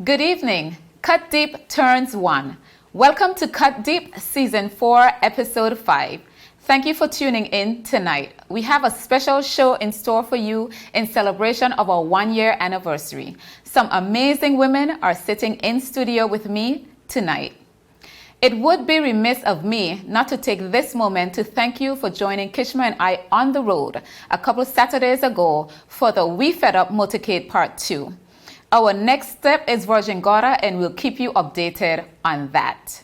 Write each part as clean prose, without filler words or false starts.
Good evening. Cut Deep turns 1. Welcome to Cut Deep Season 4, Episode 5. Thank you for tuning in tonight. We have a special show in store for you in celebration of our 1-year anniversary. Some amazing women are sitting in studio with me tonight. It would be remiss of me not to take this moment to thank you for joining Kishma and I on the road a couple Saturdays ago for the We Fed Up Motorcade Part 2. Our next step is Virgin Gorda, and we'll keep you updated on that.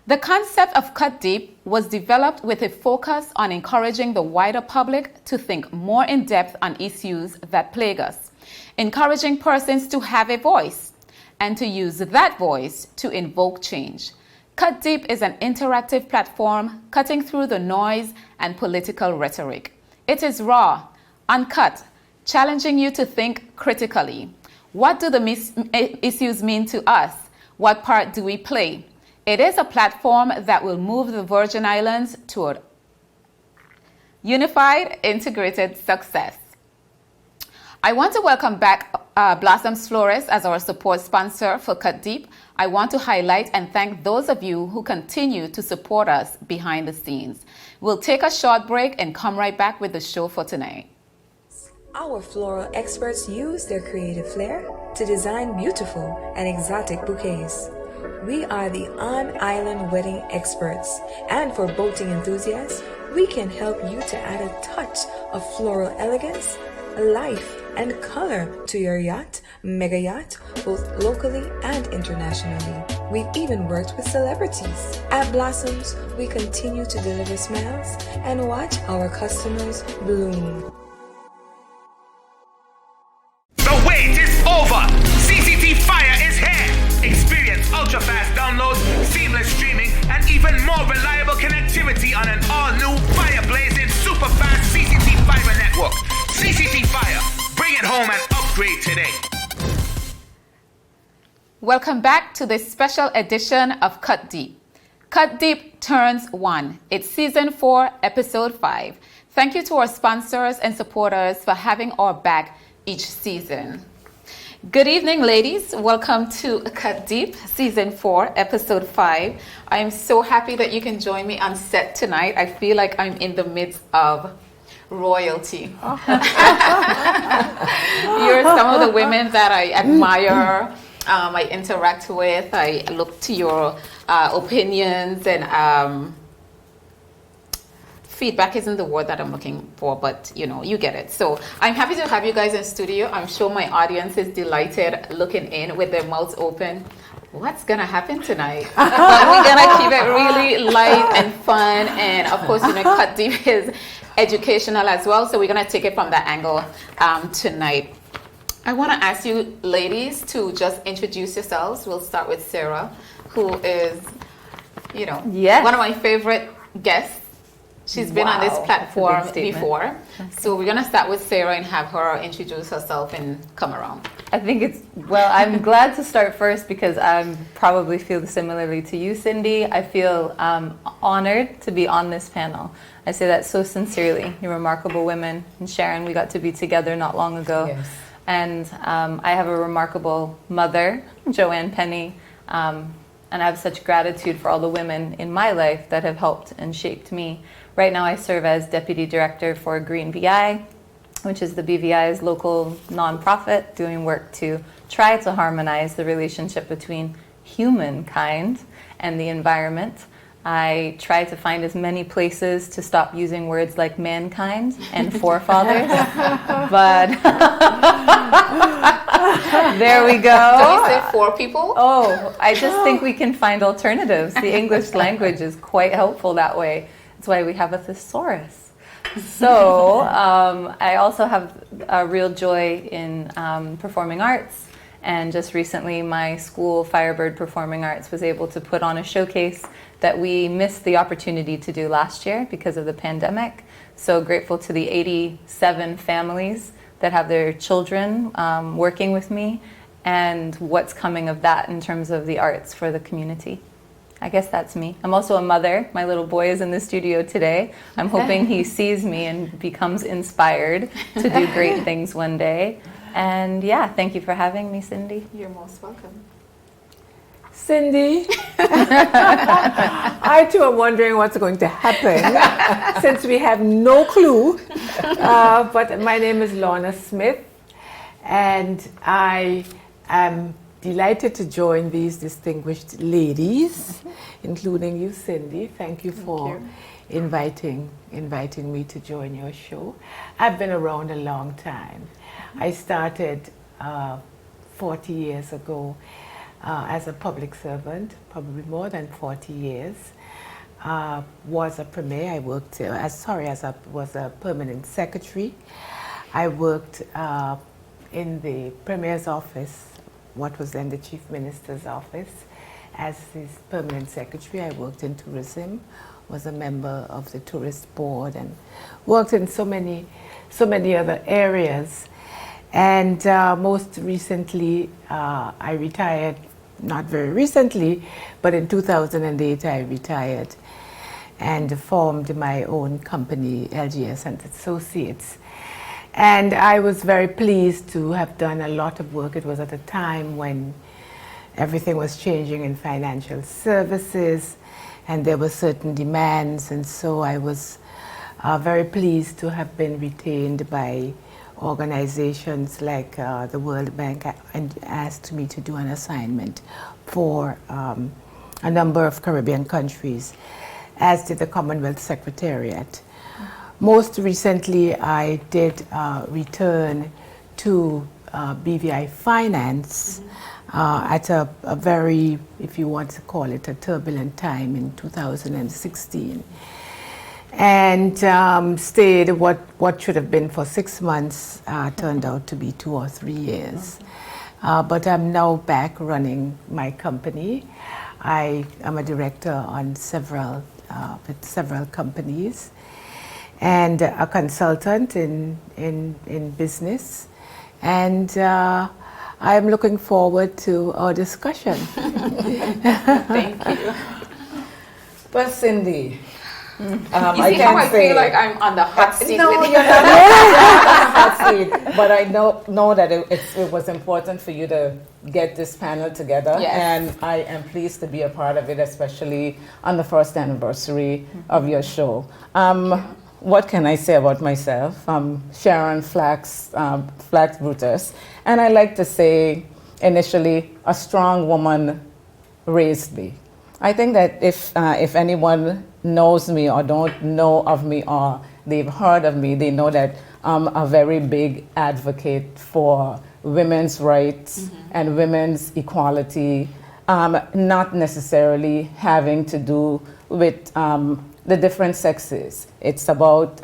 The concept of Cut Deep was developed with a focus on encouraging the wider public to think more in depth on issues that plague us, encouraging persons to have a voice and to use that voice to invoke change. Cut Deep is an interactive platform cutting through the noise and political rhetoric. It is raw, uncut, challenging you to think critically. What do the issues mean to us? What part do we play? It is a platform that will move the Virgin Islands toward unified, integrated success. I want to welcome back Blossoms Flores as our support sponsor for Cut Deep. I want to highlight and thank those of you who continue to support us behind the scenes. We'll take a short break and come right back with the show for tonight. Our floral experts use their creative flair to design beautiful and exotic bouquets. We are the on-island wedding experts, and for boating enthusiasts, we can help you to add a touch of floral elegance, life, and color to your yacht, mega yacht, both locally and internationally. We've even worked with celebrities. At Blossoms, we continue to deliver smiles and watch our customers bloom. The wait is over! CCT Fire is here! Experience ultra-fast downloads, seamless streaming, and even more reliable connectivity on an all-new fire-blazing super-fast CCT Fiber network. CCT Fire, bring it home and upgrade today. Welcome back to this special edition of Cut Deep. Cut Deep turns 1. It's Season 4, Episode 5. Thank you to our sponsors and supporters for having our back each season. Good evening, ladies. Welcome to Cut Deep, Season 4, Episode 5. I am so happy that you can join me on set tonight. I feel like I'm in the midst of royalty. You're some of the women that I admire, I interact with. I look to your opinions and feedback isn't the word that I'm looking for, but you get it. So I'm happy to have you guys in studio. I'm sure my audience is delighted looking in with their mouths open. What's gonna happen tonight? But we're gonna keep it really light and fun, and of course, Cut Deep is educational as well. So we're gonna take it from that angle tonight. I want to ask you, ladies, to just introduce yourselves. We'll start with Sarah, who is, one of my favorite guests. She's been on this platform before. So we're going to start with Sarah and have her introduce herself and come around. I think I'm glad to start first because I probably feel similarly to you, Cindy. I feel honored to be on this panel. I say that so sincerely. You're remarkable women. And Sharon, we got to be together not long ago. Yes. And I have a remarkable mother, Joanne Penny. And I have such gratitude for all the women in my life that have helped and shaped me. Right now I serve as Deputy Director for Green VI, which is the BVI's local nonprofit doing work to try to harmonize the relationship between humankind and the environment. I try to find as many places to stop using words like mankind and forefathers, but there we go. Don't you say for people? Oh, I just think we can find alternatives. The English language is quite helpful that way. That's why we have a thesaurus. So I also have a real joy in performing arts. And just recently, my school, Firebird Performing Arts, was able to put on a showcase that we missed the opportunity to do last year because of the pandemic. So grateful to the 87 families that have their children working with me and what's coming of that in terms of the arts for the community. I guess that's me. I'm also a mother. My little boy is in the studio today. I'm hoping he sees me and becomes inspired to do great things one day. And yeah, thank you for having me, Cindy. You're most welcome. Cindy, I too am wondering what's going to happen since we have no clue. But my name is Lorna Smith, and I am delighted to join these distinguished ladies, including you, Cindy. Thank you for inviting me to join your show. I've been around a long time. I started 40 years ago as a public servant, probably more than 40 years. Was a premier. I worked was a permanent secretary. I worked in the premier's office, what was then the chief minister's office, as his permanent secretary. I worked in tourism, was a member of the tourist board, and worked in so many other areas. And most recently, I retired. Not very recently, but in 2008 I retired and formed my own company, LGS and Associates. And I was very pleased to have done a lot of work. It was at a time when everything was changing in financial services and there were certain demands, and so I was very pleased to have been retained by organizations like the World Bank and asked me to do an assignment for a number of Caribbean countries, as did the Commonwealth Secretariat. Most recently, I did return to BVI Finance at a very, if you want to call it, a turbulent time in 2016. And stayed what should have been for 6 months turned out to be 2 or 3 years. But I'm now back running my company. I am a director on with several companies, and a consultant in business. And I'm looking forward to our discussion. Thank you. But Cindy, You see how I feel like I'm on the hot seat no, with you're you? not on the hot seat, but I know that it was important for you to get this panel together, Yes. and I am pleased to be a part of it, especially on the first anniversary of your show. What can I say about myself? I'm Sharon Flax Brutus, and I like to say initially, a strong woman raised me. I think that if anyone knows me or don't know of me or they've heard of me, they know that I'm a very big advocate for women's rights and women's equality, not necessarily having to do with the different sexes. It's about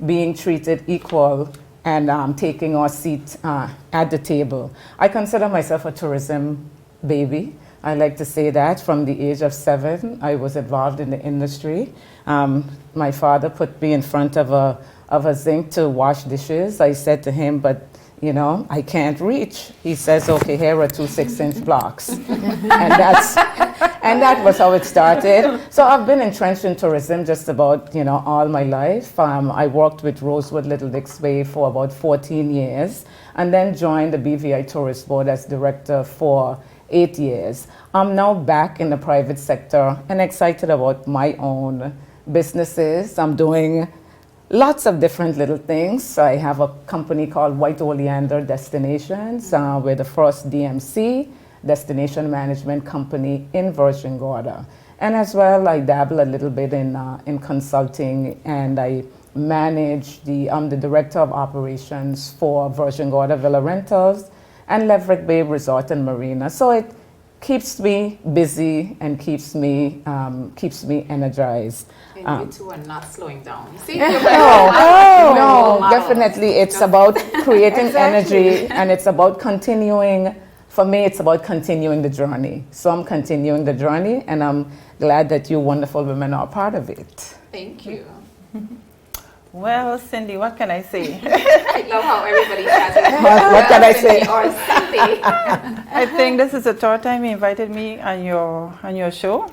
being treated equal and taking our seat at the table. I consider myself a tourism baby. I like to say that from the age of 7, I was involved in the industry. My father put me in front of a sink to wash dishes. I said to him, but you know, I can't reach. He says, okay, here are 2 6-inch blocks. And that was how it started. So I've been entrenched in tourism just about, all my life. I worked with Rosewood Little Dix Bay for about 14 years and then joined the BVI Tourist Board as director for 8 years. I'm now back in the private sector and excited about my own businesses. I'm doing lots of different little things. I have a company called White Oleander Destinations. We're the first DMC, Destination Management Company in Virgin Gorda. And as well, I dabble a little bit in consulting, and I manage I'm the Director of Operations for Virgin Gorda Villa Rentals and Leverick Bay Resort and Marina. So it keeps me busy and keeps me energized. And you two are not slowing down. See, No, definitely. It's about creating energy, and it's about continuing. For me, it's about continuing the journey. So I'm continuing the journey, and I'm glad that you wonderful women are a part of it. Thank you. Well, Cindy, what can I say? I love how everybody chatted. What can I say? Or Cindy. I think this is the third time you invited me on your show.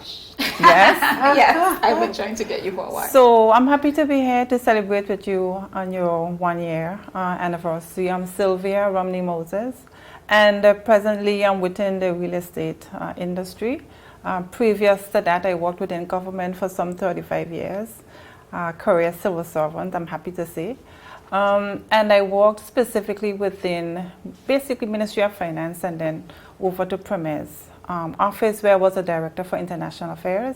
Yes. Yes, I've been trying to get you for a while. So I'm happy to be here to celebrate with you on your 1 year anniversary. I'm Sylvia Romney Moses, and presently I'm within the real estate industry. Previous to that, I worked within government for some 35 years, career civil servant, I'm happy to say. And I worked specifically within basically Ministry of Finance and then over to Premier's office, where I was a director for international affairs.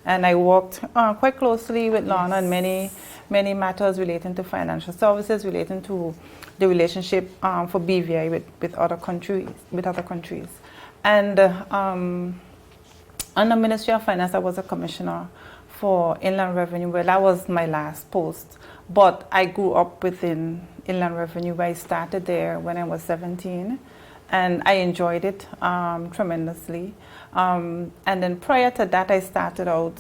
And I worked quite closely with Lorna on many matters relating to financial services, relating to the relationship for BVI with other countries. And under Ministry of Finance, I was a commissioner for Inland Revenue. Well, that was my last post. But I grew up within Inland Revenue. I started there when I was 17, and I enjoyed it tremendously. And then prior to that, I started out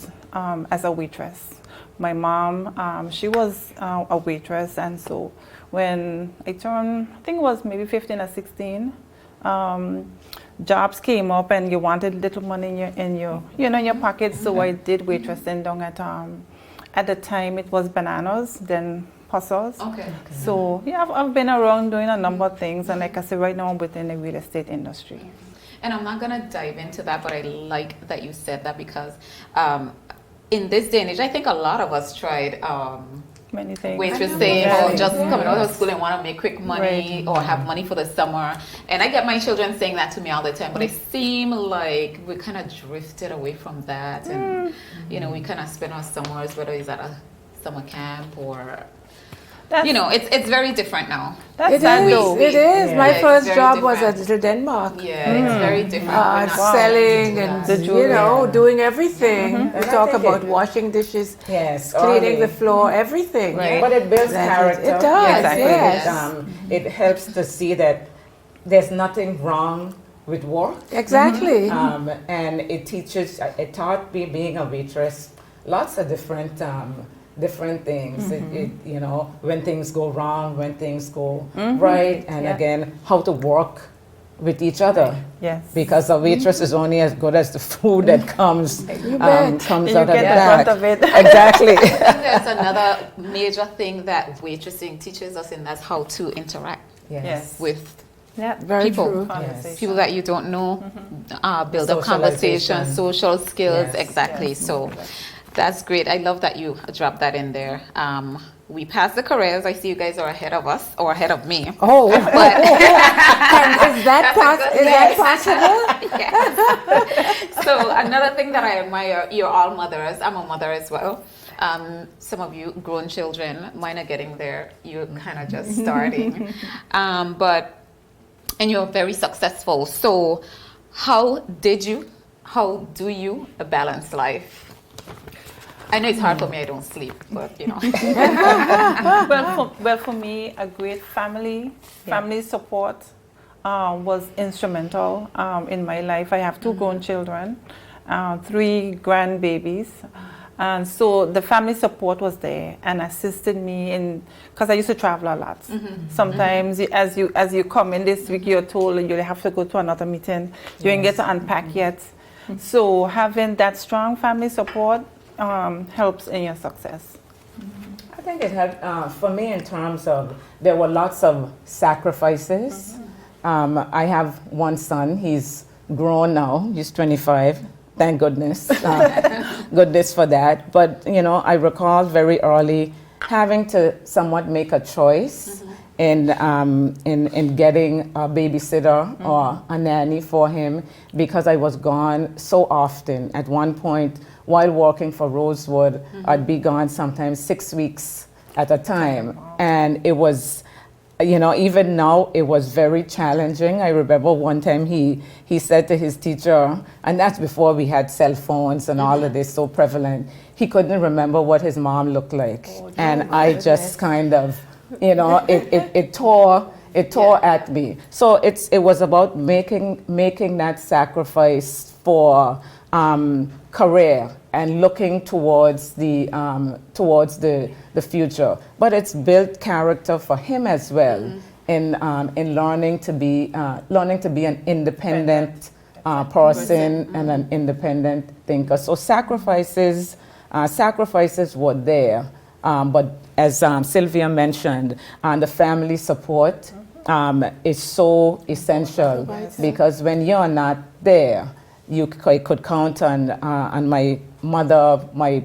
as a waitress. My mom, she was a waitress, and so when I turned, I think it was maybe 15 or 16, jobs came up, and you wanted little money in your pocket. So I did waitressing down at the time it was Bananas, then Puzzles. Okay. So yeah, I've been around doing a number of things, and like I said, right now I'm within the real estate industry. And I'm not gonna dive into that, but I like that you said that because in this day and age, I think a lot of us tried Many things. waitressing Yeah. or just coming out of school and want to make quick money Right. or have money for the summer. And I get my children saying that to me all the time, but it seemed like we kind of drifted away from that. And, you know, we kind of spend our summers, whether it's at a summer camp or, you know, it's very different now. That's It sad is. though. It is. Yeah, My it's first very job was at different. Little Denmark. Yeah, it's very different. We're not Selling do and that. The you know jewelry. doing everything. We And I talk think about it- washing dishes, Yes, cleaning early. the floor, everything. Right. But it builds Exactly. character. It does, Exactly. yes. It helps to see that there's nothing wrong with work. Exactly. And it teaches, it taught me being a waitress lots of different things. It, you know, when things go wrong, when things go right, and Yeah. again, how to work with each other. Yes. Because a waitress is only as good as the food that comes bet. comes You out of get the the bag. brunt of it. Exactly. I think there's another major thing that waitressing teaches us, and that's how to interact Yes. with Yeah. Very people. true. Conversation. people that you don't know, build up conversation, Socialization. social skills, Yes. exactly. So that's great. I love that you dropped that in there. We passed the careers. I see you guys are ahead of us, or ahead of me. Oh, and is that possible? Yes. So another thing that I admire, you're all mothers. I'm a mother as well. Some of you grown children, mine are getting there. You're kind of just starting. And you're very successful. So how do you balance life? I know it's hard for me, I don't sleep, but you know. Well, for me, a great family support was instrumental in my life. I have two grown children, 3 grandbabies. And so the family support was there and assisted me in, because I used to travel a lot. Sometimes as you come in this week, you're told you have to go to another meeting. You didn't get to unpack yet. So having that strong family support helps in your success. I think it helped for me in terms of there were lots of sacrifices. I have one son. He's grown now. He's 25. Thank goodness. Goodness for that. But, you know, I recall very early having to somewhat make a choice in getting a babysitter or a nanny for him because I was gone so often. At one point, while working for Rosewood, I'd be gone sometimes 6 weeks at a time. And it was, you know, even now it was very challenging. I remember one time he said to his teacher, and that's before we had cell phones and all of this so prevalent, he couldn't remember what his mom looked like. And I just kind of, you know, it tore at me. So it was about making that sacrifice for career and looking towards the future. But it's built character for him as well in learning to be an independent person and an independent thinker. So sacrifices were there, but as Sylvia mentioned, the family support is so essential because when you're not there, you could count on my mother, my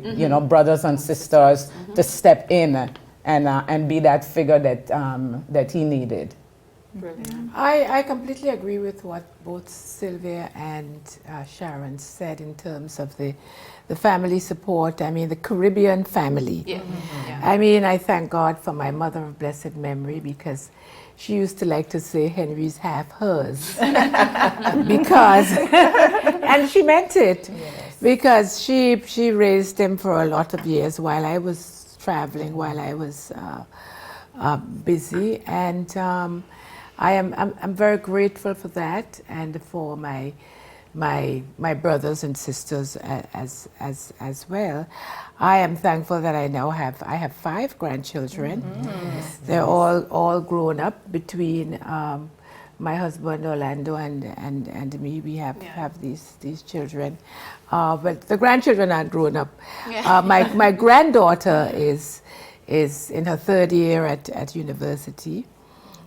brothers and sisters to step in and be that figure that he needed. Brilliant. I completely agree with what both Sylvia and Sharon said in terms of the family support. I mean, the Caribbean family. Yeah. I mean, I thank God for my mother of blessed memory because she used to like to say Henry's half hers. Because, and she meant it, because she raised him for a lot of years while I was traveling, while I was busy, and I'm very grateful for that, and for my brothers and sisters as well. I am thankful that I now have 5 grandchildren. They're all grown up. Between my husband Orlando and me, we have these children. But the grandchildren aren't grown up. My granddaughter is in her 3rd year at university.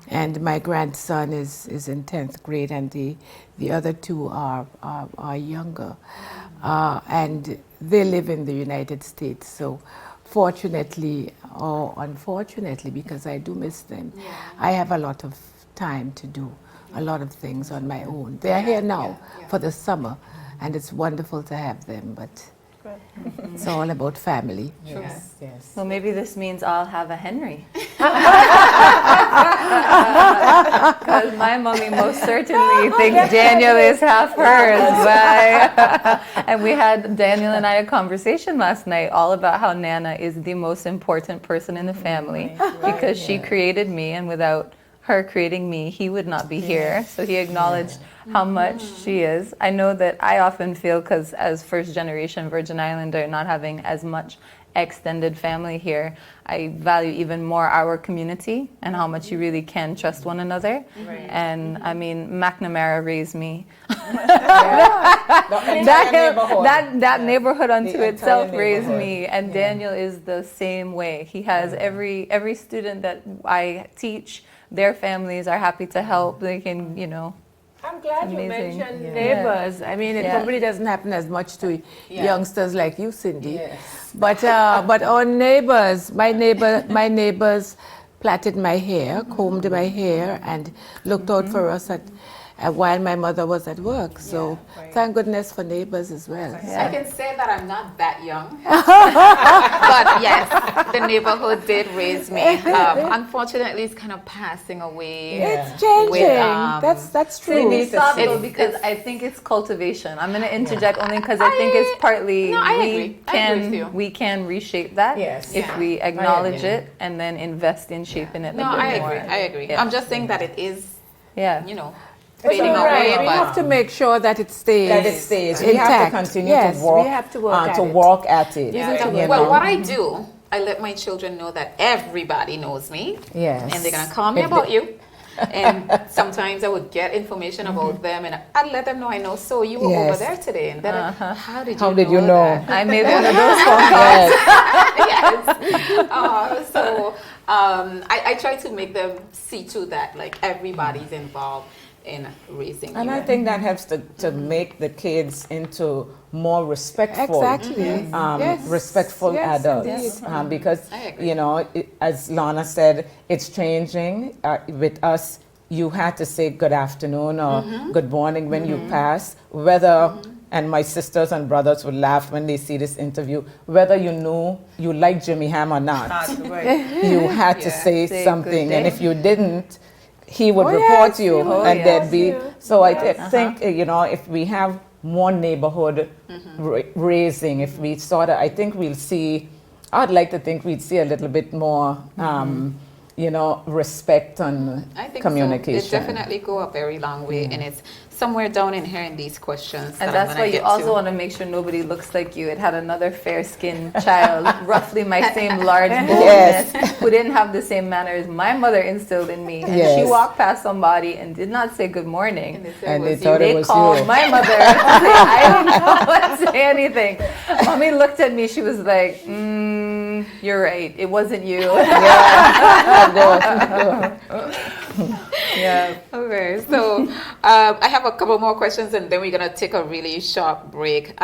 And my grandson is in 10th grade, and the other 2 are younger. And they live in the United States. So fortunately or unfortunately, because I do miss them, I have a lot of time to do a lot of things on my own. They are here now for the summer, and it's wonderful to have them, but it's all about family. Yes. Well, maybe this means I'll have a Henry. Because my mommy most certainly thinks Daniel is half hers. And we had, Daniel and I, a conversation last night all about how Nana is the most important person in the family because she created me, and without her creating me, he would not be here. So he acknowledged how much she is. I know that I often feel, because as first generation Virgin Islander, not having as much extended family here, I value even more our community and how much you really can trust one another. And I mean, McNamara raised me. That neighborhood unto itself raised me, and Daniel is the same way. He has every student that I teach, their families are happy to help. They can, I'm glad you amazing. mentioned neighbors. I mean, it probably doesn't happen as much to youngsters like you, Cindy. But our neighbors, my neighbors plaited my hair, combed my hair, and looked out for us while my mother was at work. So thank goodness for neighbors as well. I can say that I'm not that young. But yes, the neighborhood did raise me. Unfortunately, it's kind of passing away. It's changing. With, that's true. It's stop though, because I think it's cultivation. I'm going to interject only because I think it's partly we can reshape that if we acknowledge it and then invest in shaping it. I agree. Yeah. I'm just saying that it is, It's fading all right. away. We have to make sure that it stays. We have to continue to work. We have to work work at it. Well, what I do, I let my children know that everybody knows me. Yes. And they're going to call me about you. And sometimes I would get information about them, and I'd let them know I know. So you were over there today, and then how did you know? I made one of those phone calls. Yes. I try to make them see too that like everybody's involved in raising. And you. I think that helps to make the kids into more respectful, respectful adults. Because as Lorna said, it's changing. With us, you had to say good afternoon or good morning when you pass. Whether and my sisters and brothers would laugh when they see this interview. Whether you like Jimmy Ham or not, you had to say something, and if you didn't, he would report you, and there'd be. So I think if we have more neighborhood raising, if we I think we'll see. I'd like to think we'd see a little bit more, respect and I think communication. So. It definitely go a very long way in its somewhere down in here in these questions. And that I'm that's gonna why you get also to. want to make sure nobody looks like you. It had another fair-skinned child, roughly my same large boldness, who didn't have the same manners my mother instilled in me. And she Yes. walked past somebody and did not say good morning. And they thought it They was called you. my mother and said, I don't know what to say anything. Mommy looked at me. She was like, you're right. It wasn't you. Yeah. Okay, so I have a couple more questions and then we're going to take a really short break.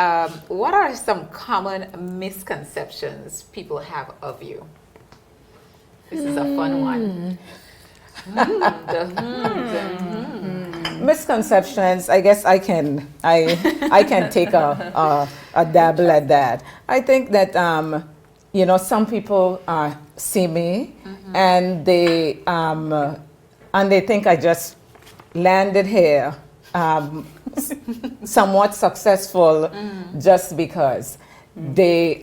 What are some common misconceptions people have of you? This is a fun one. Misconceptions. I guess I can take a dabble at that. I think that some people see me and they think I just landed here somewhat successful just because they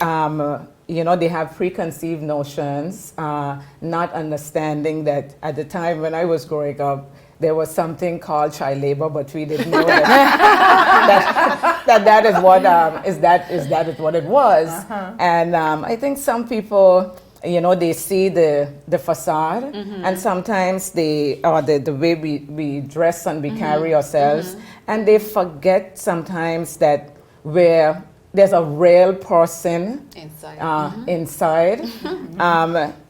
they have preconceived notions, not understanding that at the time when I was growing up, there was something called child labor, but we didn't know that is what it was. And I think some people, they see the facade, and sometimes the way we dress and we carry ourselves, and they forget sometimes that there's a real person inside.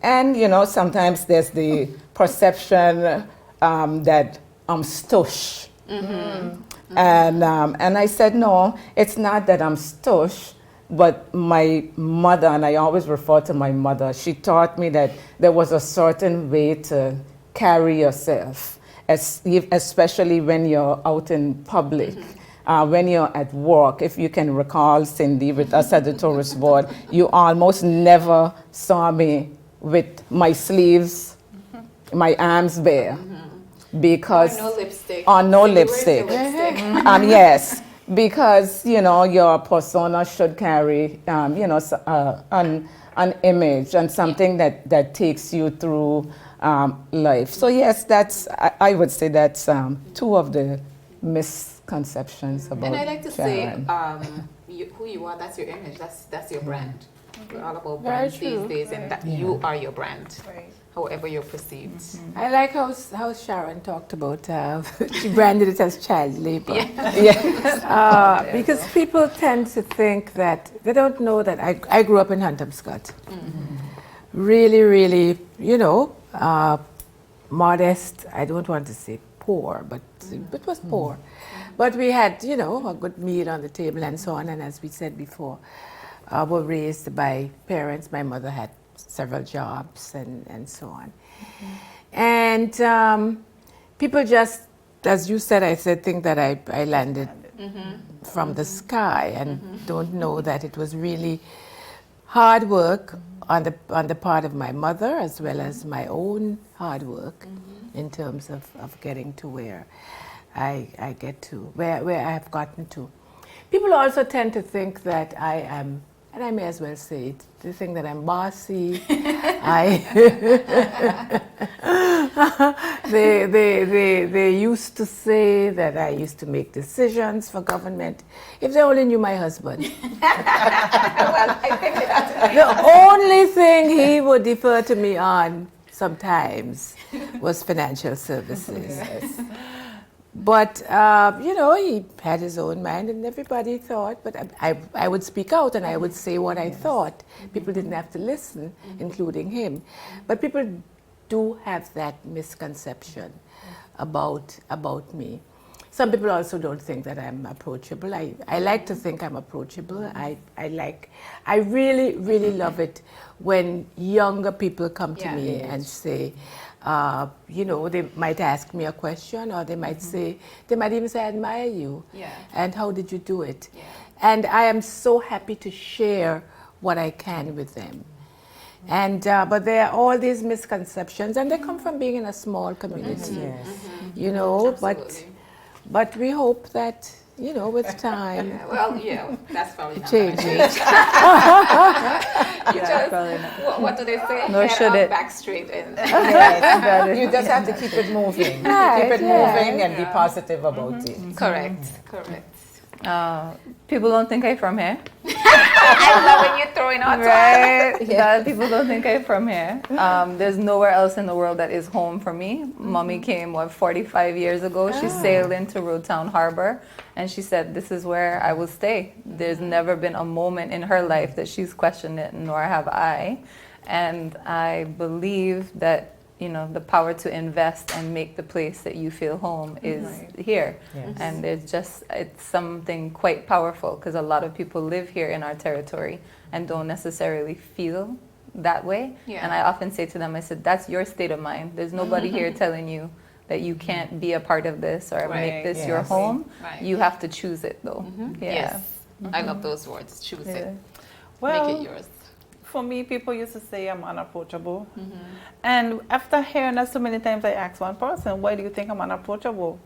And sometimes there's the perception that I'm stush. And I said, no, it's not that I'm stush, but my mother, and I always refer to my mother, she taught me that there was a certain way to carry yourself, especially when you're out in public. When you're at work, if you can recall, Cindy, with us at the tourist board, you almost never saw me with my sleeves, my arms bare, because Or no lipstick. or no Cindy, where's lipstick. your lipstick? Yes, because your persona should carry an image and something that takes you through life. So yes, I would say that's two of the misconceptions about And I like to Sharon. say, who you are, that's your image, that's your brand. We're all about Very brands true. these days, and that you are your brand, however you're perceived. I like how Sharon talked about, she branded it as child labor. Because people tend to think that, they don't know that I grew up in Hampton-Scott. Really, really, modest. I don't want to say poor, but it was poor. But we had, a good meal on the table and so on. And as we said before, were raised by parents. My mother had several jobs and so on. And people just, as you said, think that I landed from the sky and don't know that it was really hard work on the part of my mother as well as my own hard work in terms of getting to where I get to, where I have gotten to. People also tend to think that I am, and I may as well say it, they think that I'm bossy. They used to say that I used to make decisions for government. If they only knew my husband. The only thing he would defer to me on sometimes was financial services. But, he had his own mind and everybody thought, but I would speak out and I would say what I thought. People didn't have to listen, including him. But people do have that misconception about me. Some people also don't think that I'm approachable. I like to think I'm approachable. I really, really love it when younger people come to me and say, they might ask me a question, or they might say, they might even say, I admire you. And how did you do it? And I am so happy to share what I can with them. And but there are all these misconceptions, and they come from being in a small community. But we hope that you know, with time, Well, yeah, that's probably it not gonna changes. You just, what do they say? Nor Head should up, it. back straight in. You just have to keep it moving. Right, Keep it yeah. moving and be positive about it. Correct, correct. People don't think I'm from here. I love when you're throwing out Right? That people don't think I'm from here. There's nowhere else in the world that is home for me. Mommy came, 45 years ago. She sailed into Roadtown Harbor and she said, this is where I will stay. There's never been a moment in her life that she's questioned it, nor have I. And I believe that, you know, the power to invest and make the place that you feel home is here. Yes. And it's something quite powerful because a lot of people live here in our territory and don't necessarily feel that way. Yeah. And I often say to them, I said, that's your state of mind. There's nobody here telling you that you can't be a part of this or make Right. this your Yes. home. Right. You have to choose it though. Yeah. Yes, I love those words. Choose Yeah. it. Well, Make it yours. for me, people used to say I'm unapproachable. And after hearing that so many times, I asked one person, why do you think I'm unapproachable?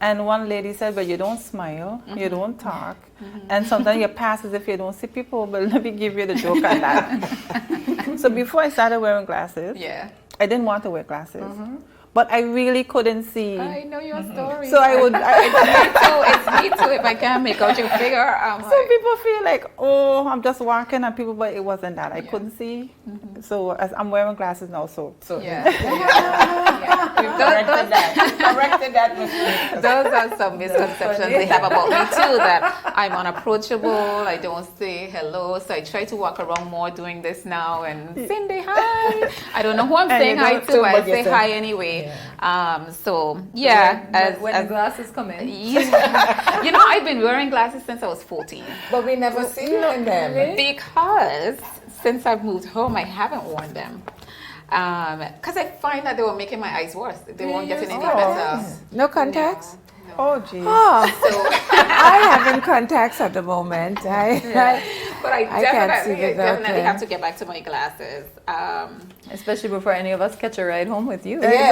And one lady said, well, you don't smile, you don't talk, and sometimes you pass as if you don't see people, but let me give you the joke on that. So before I started wearing glasses, Yeah. I didn't want to wear glasses, but I really couldn't see. I know your story. So I would, It's me too. If I can't make out your figure, I'm some like, people feel like, oh, I'm just walking and people, but it wasn't that. I couldn't see. So as I'm wearing glasses now, so yeah. Corrected that mistake. Those are some misconceptions they have about me too, that I'm unapproachable, I don't say hello, so I try to walk around more doing this now and Cindy, hi. I don't know who I'm And saying you hi don't to, too, but I but you say say- hi anyway. So yeah, When the glasses come in. you know, I've been wearing glasses since I was 14 But we never see you in them. because since I've moved home, I haven't worn them. Because I find that they were making my eyes worse. They weren't getting any better. No contacts? oh gee. Oh, So, I have in contacts at the moment. but I I can't see definitely, without definitely them. have to get back to my glasses. Especially before any of us catch a ride home with you. That's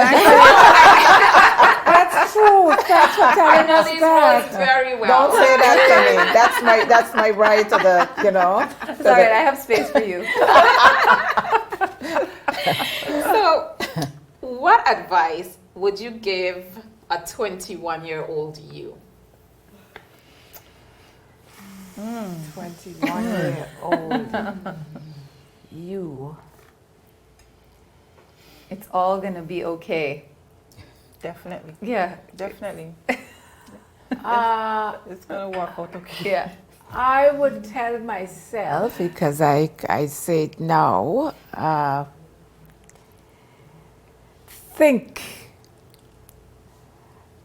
true. Thanks for I telling know us these that. roads very well. Don't say that to me. That's my right to the, you know. It's all right, I have space for you. So, what advice would you give a 21-year-old you? 21-year-old. You. It's all gonna be okay. Definitely. Yeah. Definitely. Uh, It's gonna work out okay. Yeah. I would tell myself, because I say it now, think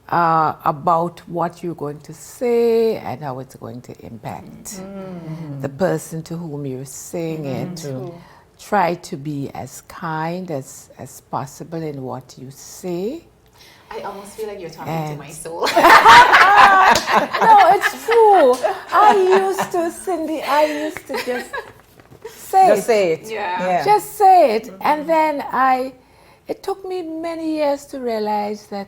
about what you're going to say and how it's going to impact the person to whom you're saying it. Try to be as kind as possible in what you say. I almost feel like you're talking to my soul. No, it's true. Cindy, I used to just say Just it. say it. Yeah. Just say it. And then it took me many years to realize that,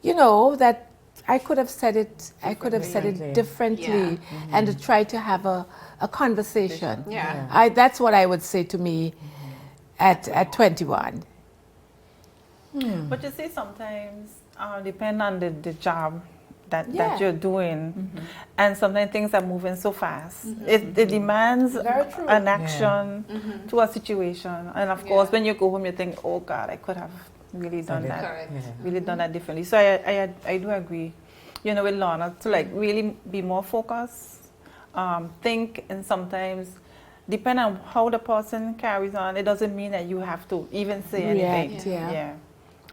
you know, that I could have said it differently and to try to have a conversation. Yeah. That's what I would say to me at 21. But you see, sometimes depend on the job that Yeah. you're doing, and sometimes things are moving so fast. It demands Very true. an action to a situation, and of course, when you go home, you think, "Oh God, I could have really done that, Correct. really done that differently." So I do agree, you know, with Lorna to like really be more focused, think, and sometimes. Depending on how the person carries on, it doesn't mean that you have to even say anything. React, yeah.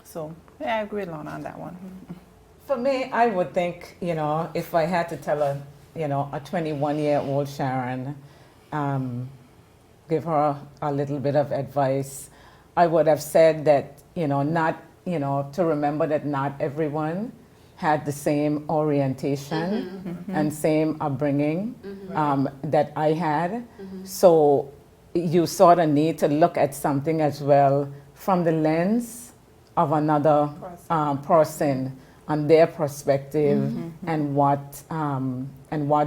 So I agree with Lorna on that one. For me, I would think, you know, if I had to tell a 21-year-old Sharon, give her a little bit of advice, I would have said that, to remember that not everyone had the same orientation and same upbringing that I had. So you sort of need to look at something as well from the lens of another person on their perspective and what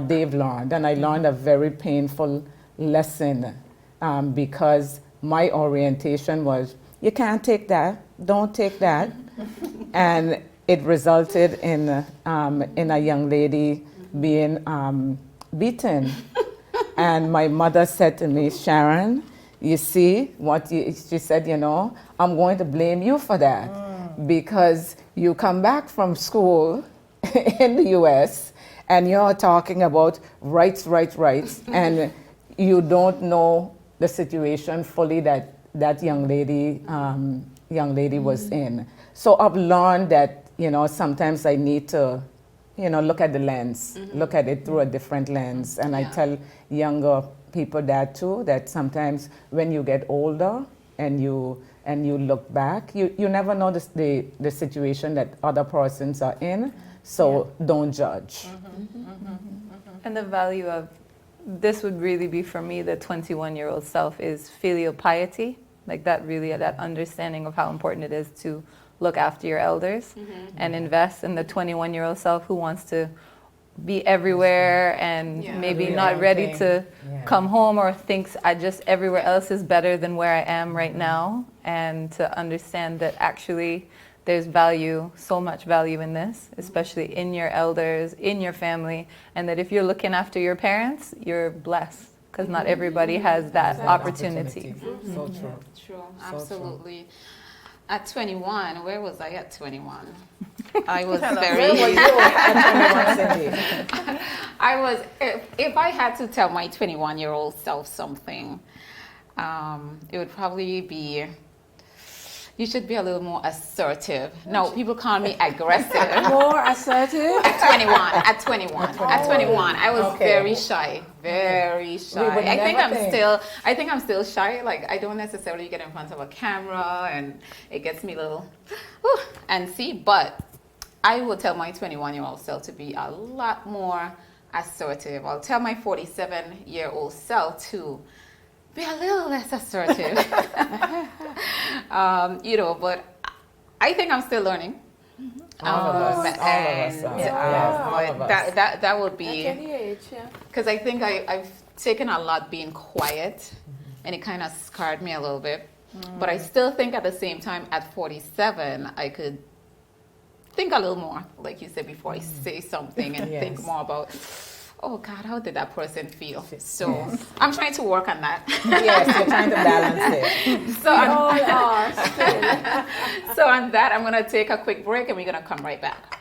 they've learned. And I learned a very painful lesson because my orientation was, you can't take that, don't take that. And it resulted in a young lady being beaten. And my mother said to me, Sharon, you see she said, I'm going to blame you for that because you come back from school in the US and you're talking about rights, and you don't know the situation fully that young lady was in. So I've learned that, sometimes I need to, look at the lens, look at it through a different lens. And I tell younger people that too, that sometimes when you get older and you look back, you never know the situation that other persons are in, so don't judge. And the value of this would really be for me, the 21-year-old self, is filial piety, like that understanding of how important it is to look after your elders and invest in the 21-year-old self who wants to be everywhere and maybe not ready to come home or thinks everywhere else is better than where I am right now, and to understand that actually there's value, so much value in this, especially in your elders, in your family, and that if you're looking after your parents, you're blessed because not everybody has that opportunity. So true. True, absolutely. At 21, where was I at 21? I was very. I was. If I had to tell my 21-year-old self something, it would probably be, you should be a little more assertive. No, people call me aggressive. More assertive? At 21, I was very shy. Very shy. I think I'm still shy. Like, I don't necessarily get in front of a camera and it gets me a little antsy, but I will tell my 21-year-old self to be a lot more assertive. I'll tell my 47-year-old self to be a little less assertive. But I think I'm still learning. All of us. That would be, At any age, because I think I've taken a lot being quiet, and it kind of scarred me a little bit. But I still think at the same time, at 47, I could think a little more, like you said, before I say something, and think more about, oh God, how did that person feel? So I'm trying to work on that. Yes, you're trying to balance it. So on that, I'm going to take a quick break and we're going to come right back.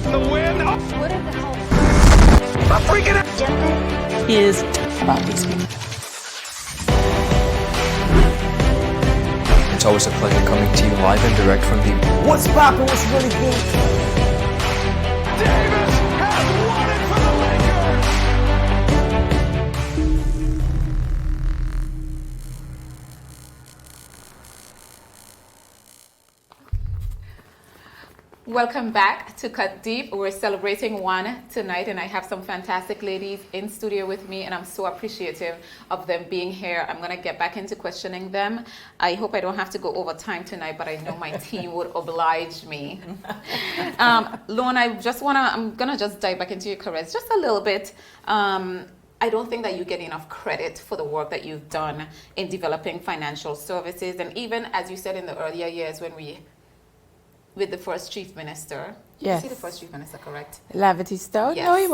The win. What are the whole I'm freaking out. is about these people? It's always a pleasure coming to you live and direct from the What's poppin'? What's really good? Davis has won it for the Welcome back to Cut Deep. We're celebrating one tonight, and I have some fantastic ladies in studio with me, and I'm so appreciative of them being here. I'm going to get back into questioning them. I hope I don't have to go over time tonight, but I know my team would oblige me. Lorna, I'm going to just dive back into your careers just a little bit. I don't think that you get enough credit for the work that you've done in developing financial services, and even, as you said, in the earlier years with the first chief minister. Yes. Was he the first chief minister, correct? Lavity Stone? Yes. No, he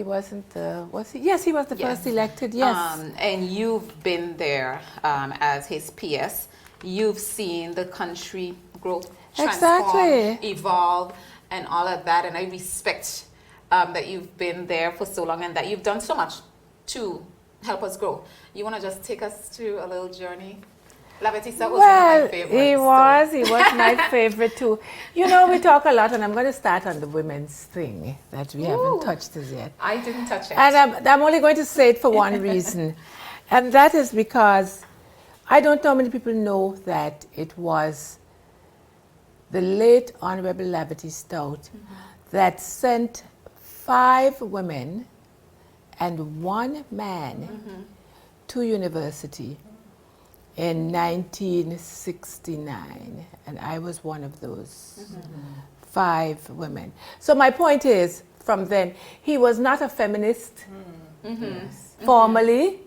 wasn't. Was he? Yes, he was the first elected, yes. And you've been there as his PS. You've seen the country grow, transform, evolve, and all of that. And I respect that you've been there for so long and that you've done so much to help us grow. You want to just take us through a little journey? Lavetisa was one of my favorites. He was my favorite too. You know, we talk a lot, and I'm going to start on the women's thing that we haven't touched as yet. I didn't touch it. And I'm only going to say it for one reason, and that is because I don't know how many people know that it was the late Honorable Lavity Stout that sent 5 women and 1 man to university in 1969, and I was one of those 5 women. So my point is, from then, he was not a feminist formally,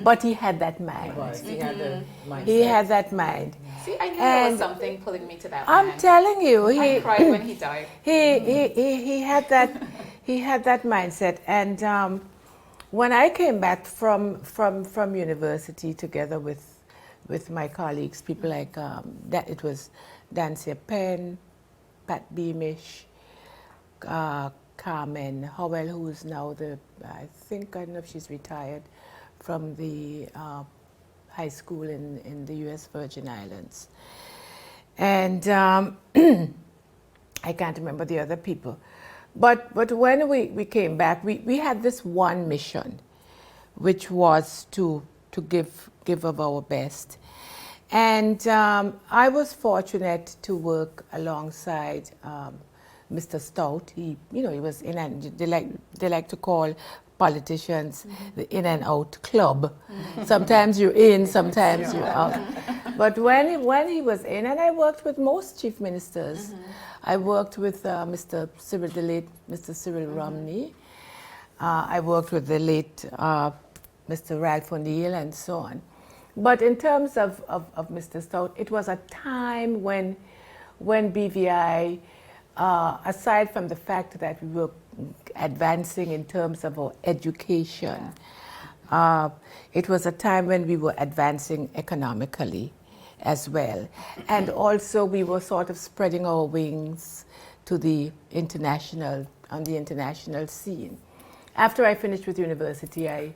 but he had that mind. He had the mindset. He had that mind. See, I knew there was something pulling me to that I'm man. telling you, I cried when he died. he had that mindset. And when I came back from university together with my colleagues, people like that, it was Dancia Penn, Pat Beamish, Carmen Howell, who's now I don't know if she's retired from the high school in the U.S. Virgin Islands. And I can't remember the other people. But when we came back, we had this one mission, which was to give of our best. And I was fortunate to work alongside Mr. Stout. He was in, and they like to call politicians the in and out club. Sometimes you're in, sometimes you're out. But when he was in, and I worked with most chief ministers. I worked with the late Mr. Cyril Romney. I worked with the late Mr. Ralph O'Neill and so on. But in terms of Mr. Stout, it was a time when BVI, aside from the fact that we were advancing in terms of our education, it was a time when we were advancing economically as well. And also we were sort of spreading our wings to on the international scene. After I finished with university, I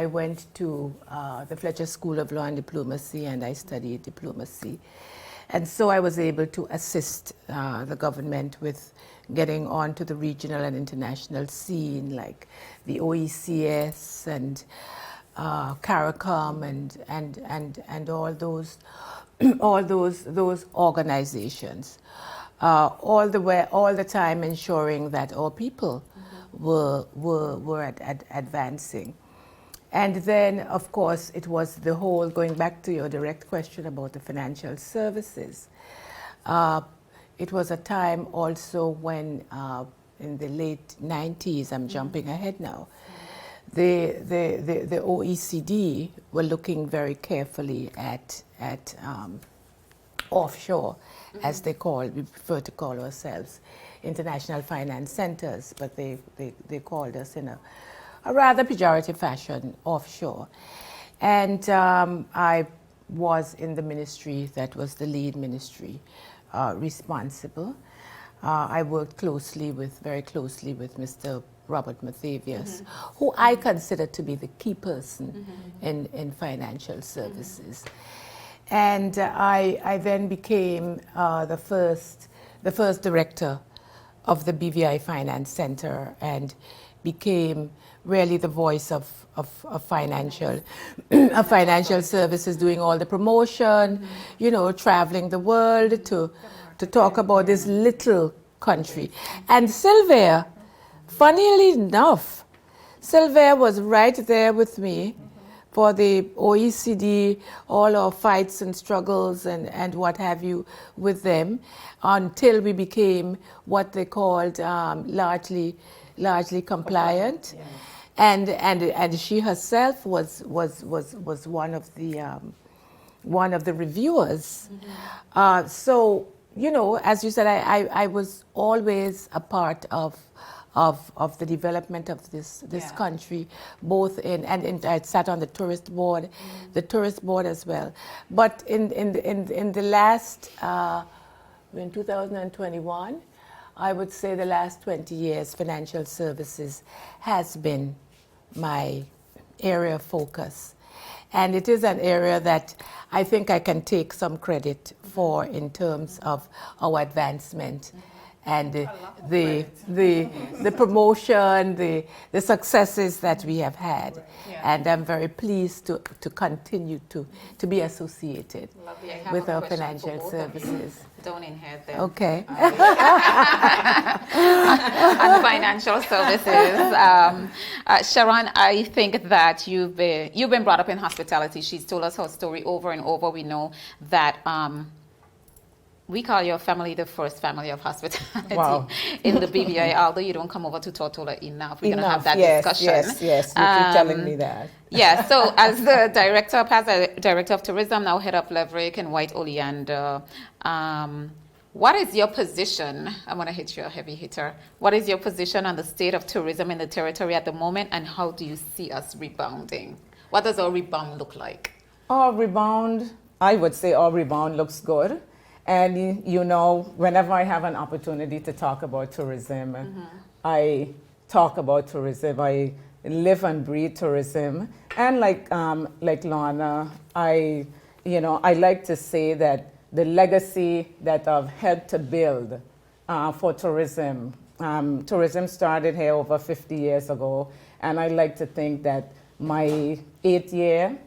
went to the Fletcher School of Law and Diplomacy, and I studied diplomacy. And so I was able to assist the government with getting onto the regional and international scene, like the OECS and CARICOM and all those organizations, all the time ensuring that our people were advancing. And then, of course, it was the whole, going back to your direct question about the financial services, it was a time also when, in the late 90s, I'm jumping ahead now, the OECD were looking very carefully at offshore, as we prefer to call ourselves, international finance centers, but they called us in a rather pejorative fashion, offshore. And I was in the ministry that was the lead ministry responsible. I worked very closely with Mr. Robert Mathavius, who I consider to be the key person in financial services. And I then became the first director of the BVI Finance Center, and became really the voice of financial services, doing all the promotion, traveling the world to talk about this little country. And Sylvia, funnily enough, Sylvia was right there with me for the OECD, all our fights and struggles and what have you with them, until we became what they called largely compliant. And she herself was one of the reviewers. So, as you said, I was always a part of the development of this country, both and I sat on the tourist board as well. But in the last, in 2021, I would say the last 20 years, financial services has been my area of focus. And it is an area that I think I can take some credit for in terms of our advancement and the promotion, the successes that we have had. And I'm very pleased to continue to be associated Lovely. I have with a our question for financial both of you. services. Don't inherit them. Okay. And financial services. Sharon, I think that you've been brought up in hospitality. She's told us her story over and over. We know that we call your family the first family of hospitality in the BVI, although you don't come over to Tortola enough. We're going to have that discussion. Yes. You keep telling me that. Yeah, so as the past director of tourism, now head of Leverick and White Oleander, what is your position? I'm going to hit you a heavy hitter. What is your position on the state of tourism in the territory at the moment, and how do you see us rebounding? What does our rebound look like? Our rebound, I would say our rebound looks good. And you know, whenever I have an opportunity to talk about tourism, I talk about tourism. I live and breathe tourism. And like Lorna, I like to say that the legacy that I've helped to build for tourism. Tourism started here over 50 years ago, and I like to think that my 8-year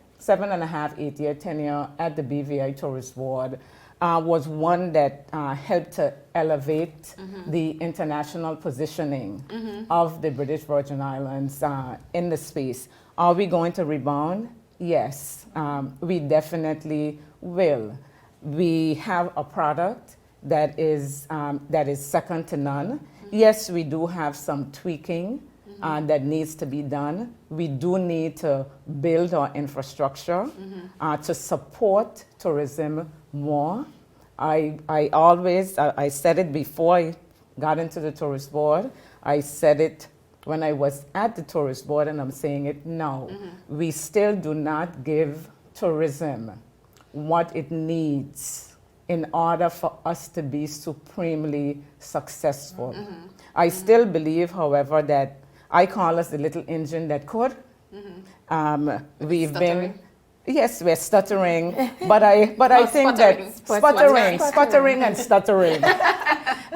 tenure at the BVI Tourist Board was one that helped to elevate the international positioning of the British Virgin Islands in the space. Are we going to rebound? Yes, we definitely will. We have a product that is second to none. Yes, we do have some tweaking that needs to be done. We do need to build our infrastructure to support tourism more. I said it before I got into the tourist board. I said it when I was at the tourist board, and I'm saying it now. We still do not give tourism what it needs in order for us to be supremely successful. I still believe, however, that I call us the little engine that could. We've been, yes, we're stuttering, but I think that sputtering and stuttering.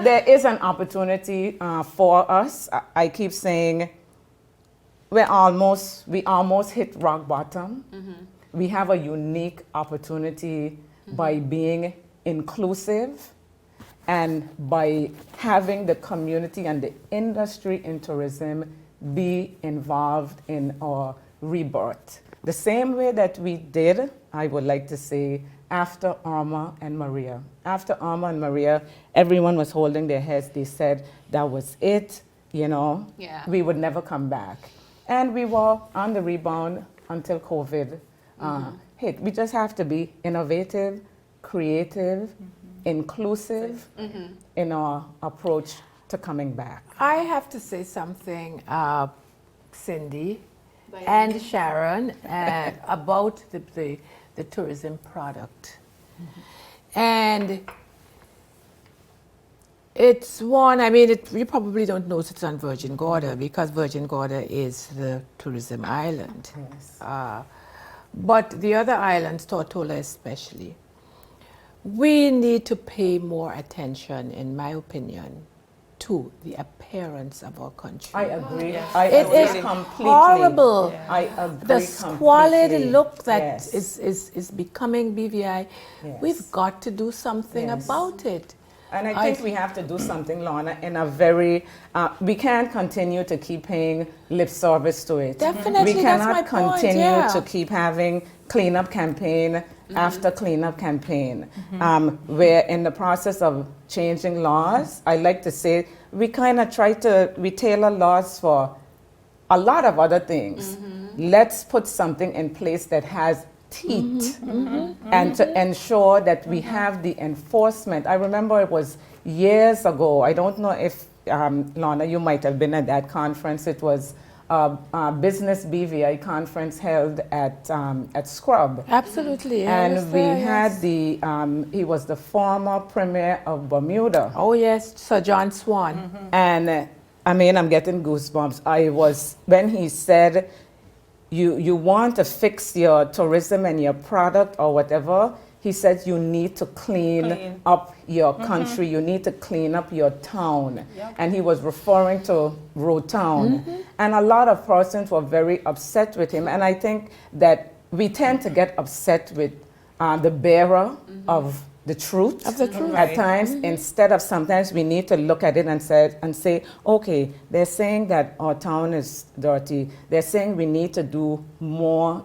There is an opportunity for us. I keep saying we almost hit rock bottom. We have a unique opportunity by being inclusive and by having the community and the industry in tourism be involved in our rebirth. The same way that we did, I would like to say, after Irma and Maria. After Irma and Maria, everyone was holding their heads. They said that was it, we would never come back. And we were on the rebound until COVID hit. We just have to be innovative, creative, inclusive in our approach to coming back. I have to say something, Cindy and Sharon, about the tourism product. And it's one, you probably don't know it's on Virgin Gorda, because Virgin Gorda is the tourism island. Yes. But the other islands, Tortola especially, we need to pay more attention, in my opinion, to the appearance of our country. I agree. It is horrible. I agree. The squalid look that is becoming BVI. We've got to do something about it. And I think we have to do something, Lorna, in a very, we can't continue to keep paying lip service to it. Definitely, we cannot that's my point, continue to keep having cleanup campaign after cleanup campaign. We're in the process of changing laws. I like to say we kind of we tailor laws for a lot of other things. Let's put something in place that has teeth and to ensure that we have the enforcement. I remember it was years ago. I don't know if, Lorna, you might have been at that conference. It was a business BVI conference held at Scrub. Absolutely. And we had he was the former Premier of Bermuda. Oh yes, Sir John Swan. And I'm getting goosebumps. When he said, you want to fix your tourism and your product or whatever, he said you need to clean up your country, you need to clean up your town. And he was referring to Road Town. And a lot of persons were very upset with him. And I think that we tend to get upset with the bearer of the truth, at times, instead of sometimes we need to look at it and say, okay, they're saying that our town is dirty. They're saying we need to do more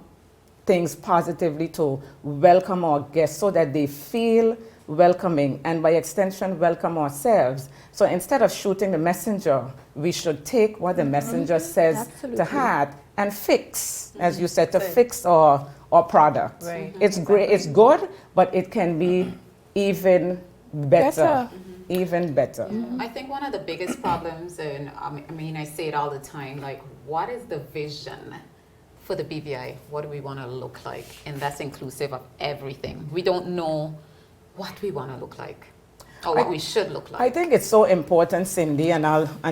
things positively to welcome our guests so that they feel welcoming and by extension welcome ourselves. So instead of shooting the messenger, we should take what the messenger says to heart and fix, as you said, to fix our product. It's great, it's good, but it can be even better. Even better. I think one of the biggest problems, and I mean, I say it all the time, like, what is the vision for the BVI? What do we want to look like? And that's inclusive of everything. We don't know what we want to look like or what we should look like. I think it's so important, Cindy, and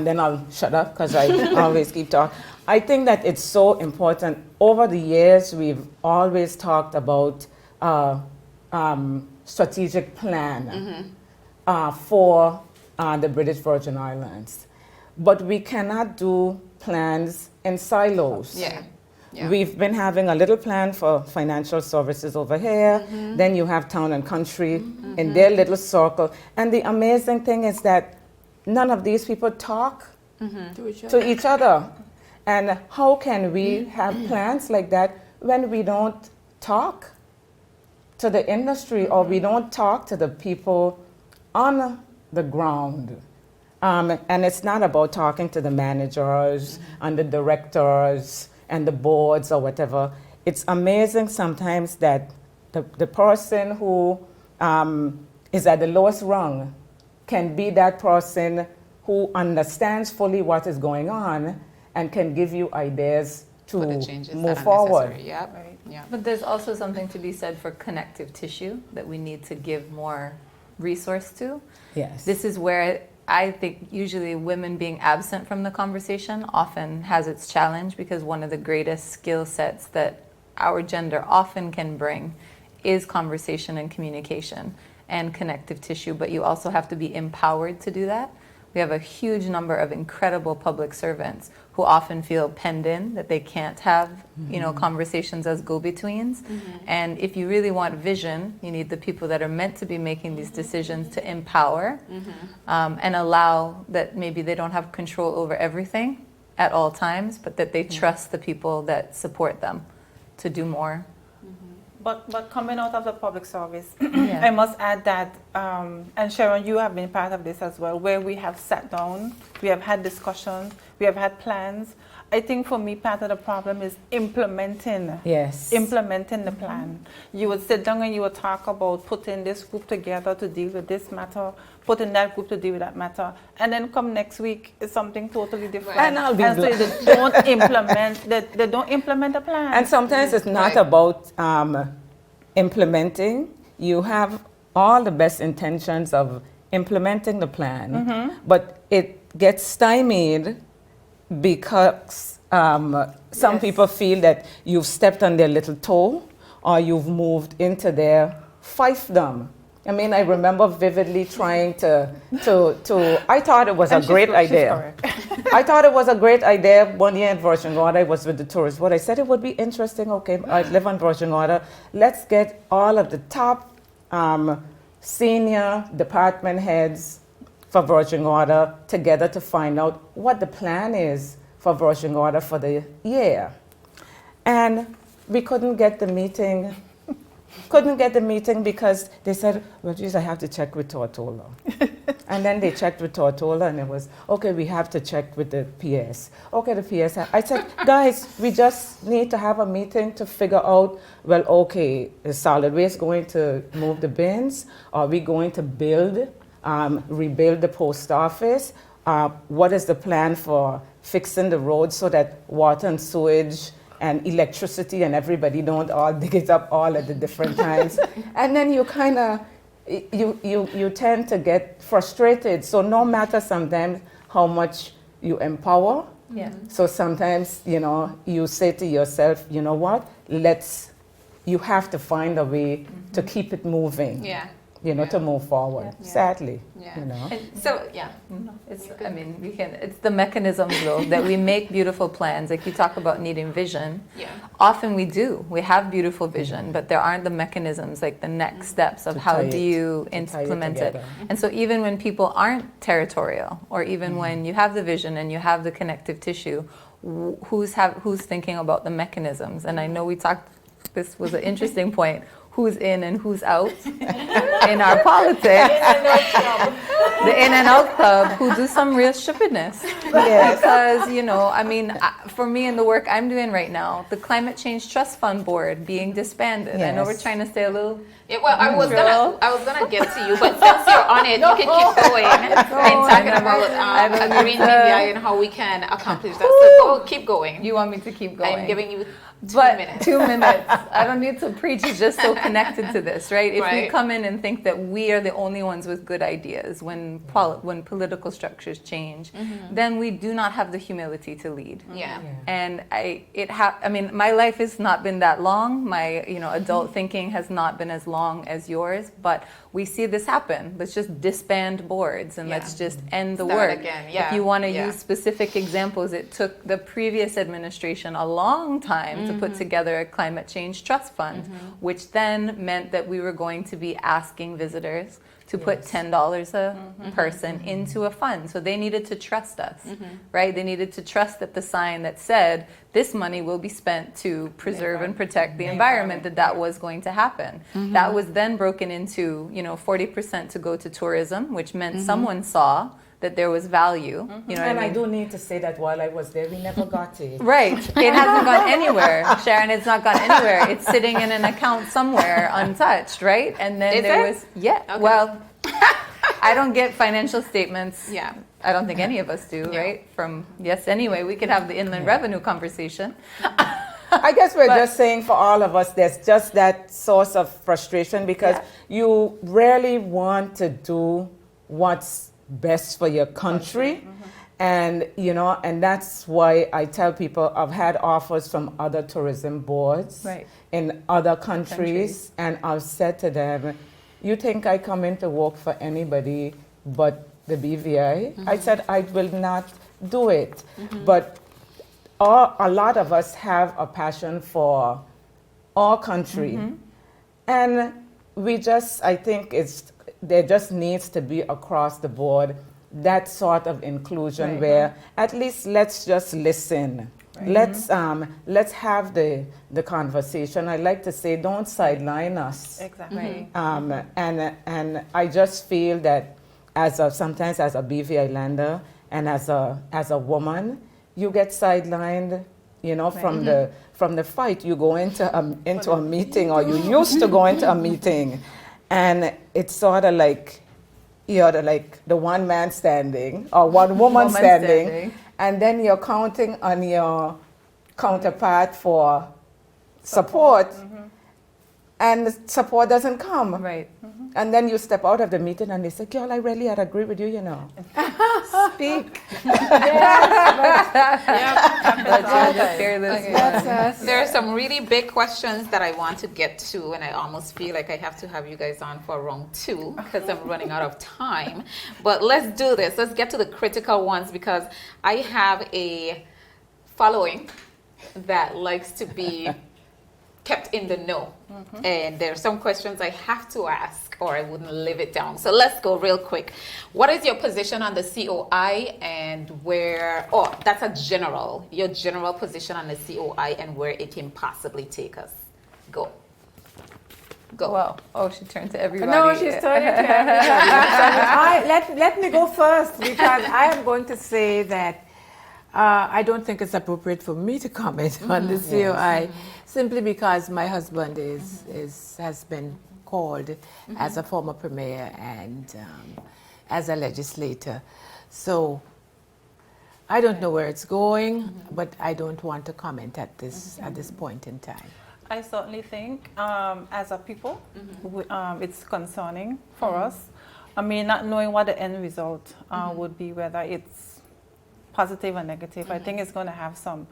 then I'll shut up because I always keep talking. I think that it's so important. Over the years, we've always talked about strategic plan for the British Virgin Islands. But we cannot do plans in silos. We've been having a little plan for financial services over here. Then you have town and country in their little circle. And the amazing thing is that none of these people talk to each other. And how can we have plans like that when we don't talk to the industry or we don't talk to the people on the ground? And it's not about talking to the managers and the directors and the boards or whatever. It's amazing sometimes that the person who is at the lowest rung can be that person who understands fully what is going on and can give you ideas to move forward. But there's also something to be said for connective tissue that we need to give more resource to. Yes. This is where I think usually women being absent from the conversation often has its challenge, because one of the greatest skill sets that our gender often can bring is conversation and communication and connective tissue, but you also have to be empowered to do that. We have a huge number of incredible public servants who often feel penned in, that they can't have, conversations as go-betweens. And if you really want vision, you need the people that are meant to be making these decisions to empower and allow that maybe they don't have control over everything at all times, but that they trust the people that support them to do more. But coming out of the public service, I must add that, and Sharon, you have been part of this as well, where we have sat down, we have had discussions, we have had plans. I think for me, part of the problem is implementing the plan. You would sit down and you would talk about putting this group together to deal with this matter, putting that group to deal with that matter, and then come next week is something totally different. And I'll be so they don't implement. They don't implement the plan. And sometimes it's not about implementing. You have all the best intentions of implementing the plan, but it gets stymied because some people feel that you've stepped on their little toe or you've moved into their fiefdom. I mean, I remember vividly trying to I thought it was a great idea. I thought it was a great idea. One year in Virgin Gorda, I was with the tourists. What I said, it would be interesting, okay, I live on Virgin Gorda. Let's get all of the top senior department heads for Virgin Gorda together to find out what the plan is for Virgin Gorda for the year. And we couldn't get the meeting. Because they said, well, geez, I have to check with Tortola. And then they checked with Tortola and it was, okay, we have to check with the PS. Okay, the PS. I said, guys, we just need to have a meeting to figure out, well, okay, is solid waste going to move the bins? Are we going to rebuild the post office? What is the plan for fixing the roads so that water and sewage and electricity and everybody don't all dig it up all at the different times? And then you kind of, you tend to get frustrated. So no matter sometimes how much you empower, so sometimes, you say to yourself, you know what, let's you have to find a way to keep it moving. Yeah. You know, to move forward. Sadly, Yeah. you know. So, yeah. It's, I mean, we can. It's the mechanisms though that we make beautiful plans. Like you talk about needing vision. Yeah. Often we do. We have beautiful vision, but there aren't the mechanisms, like the next steps of how tie do it- you tie it implement it. together. And so even when people aren't territorial, or even when you have the vision and you have the connective tissue, who's thinking about the mechanisms? And I know we talked. This was an interesting point. Who's in and who's out in our politics. The in and out club who do some real stupidness. Because, you know, I mean, for me in the work I'm doing right now, the Climate Change Trust Fund Board being disbanded. I know we're Yes. trying to stay a little. Yeah, well, I was gonna get to you, but since you're on it, you can keep going and talking about green media and how we can accomplish that. So keep going. You want me to keep going? I'm giving you 2 But minutes. 2 minutes. I don't need to preach. It's just so connected to this, right? If we Right. come in and think that we are the only ones with good ideas when political structures change, then we do not have the humility to lead. Yeah. And I mean, my life has not been that long. My adult thinking has not been as long as yours. But we see this happen. Let's just disband boards and let's just end the Start work. again. Yeah. If you want to Yeah. use specific examples, it took the previous administration a long time to put together a climate change trust fund, which then meant that we were going to be asking visitors to put $10 a person into a fund. So they needed to trust us, right? They needed to trust that the sign that said this money will be spent to preserve and protect the environment, that was going to happen. That was then broken into, 40% to go to tourism, which meant someone saw that there was value. You know And what I I mean? do need to say that while I was there, we never got it. Right. It hasn't gone anywhere. Sharon, it's not gone anywhere. It's sitting in an account somewhere untouched, right? And then Is there it? was, yeah, Okay. well, I don't get financial statements. Yeah. I don't think any of us do, right? From, yes, anyway, we could have the inland revenue conversation. I guess we're just saying for all of us, there's just that source of frustration because you rarely want to do what's best for your country. And, and that's why I tell people I've had offers from other tourism boards in other countries. And I've said to them, you think I come in to work for anybody but the BVI? I said, I will not do it. But a lot of us have a passion for our country. And we just, I think there just needs to be across the board that sort of inclusion where at least let's just listen. Let's have the conversation. I like to say, don't sideline us. Exactly. And I just feel that sometimes as a BVI lander and as a woman, you get sidelined, from the fight. You go into a meeting, or you used to go into a meeting, and it's sort of like you're the one man standing or one woman standing, and then you're counting on your counterpart for support, and the support doesn't come. Right. And then you step out of the meeting and they say, girl, I really had agreed with you, Speak. There are some really big questions that I want to get to, and I almost feel like I have to have you guys on for round 2 because I'm running out of time. But let's do this. Let's get to the critical ones because I have a following that likes to be kept in the know. And there are some questions I have to ask or I wouldn't live it down. So let's go real quick. What is your position on the COI and where, that's your general position on the COI and where it can possibly take us? Go. Well, she turned to everybody. No, she's turning to everybody. Let me go first because I am going to say that I don't think it's appropriate for me to comment on the COI simply because my husband has been called as a former premier and as a legislator. So I don't know where it's going, but I don't want to comment at this point in time. I certainly think, as a people, it's concerning for us. I mean, not knowing what the end result would be, whether it's positive or negative. I think it's going to have some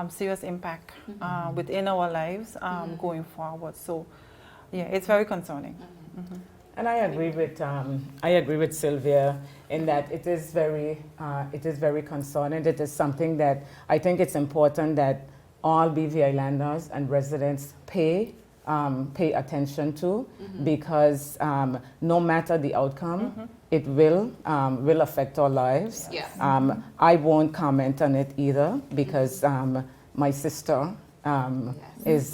serious impact within our lives going forward. So, yeah, it's very concerning. And I agree with Sylvia in that it is very concerning. It is something that I think it's important that all BV Islanders and residents pay attention to, because no matter the outcome, it will affect our lives. Yes. I won't comment on it either, because my sister is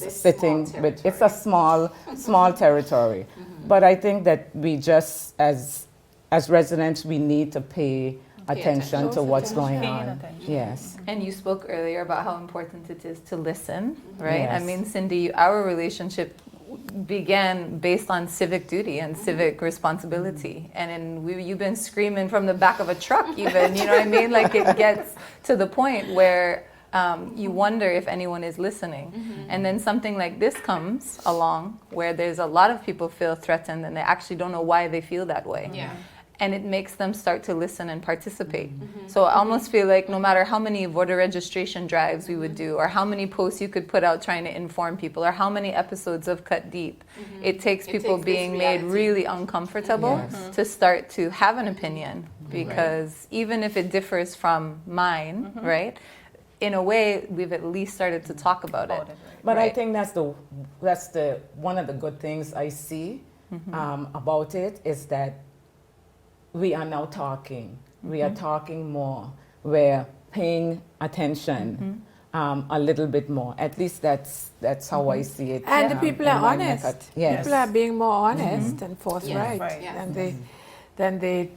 sitting with, it's a small territory. But I think that we just as residents, we need to pay attention to what's going on. Yes. And you spoke earlier about how important it is to listen, right? Yes. I mean, Cindy, our relationship began based on civic duty and civic responsibility. And you've been screaming from the back of a truck even, you know what I mean? Like, it gets to the point where you wonder if anyone is listening. And then something like this comes along where there's a lot of people feel threatened and they actually don't know why they feel that way. Yeah. And it makes them start to listen and participate. So I almost feel like no matter how many voter registration drives we would do, or how many posts you could put out trying to inform people, or how many episodes of Cut Deep, it takes people being made really uncomfortable to start to have an opinion. Because even if it differs from mine, right? In a way, we've at least started to talk about it. But I think that's the one of the good things I see about it, is that we are now talking. We are talking more. We're paying attention a little bit more. At least that's how I see it. And the people are in my honest. method. Yes. People are being more honest and forthright than they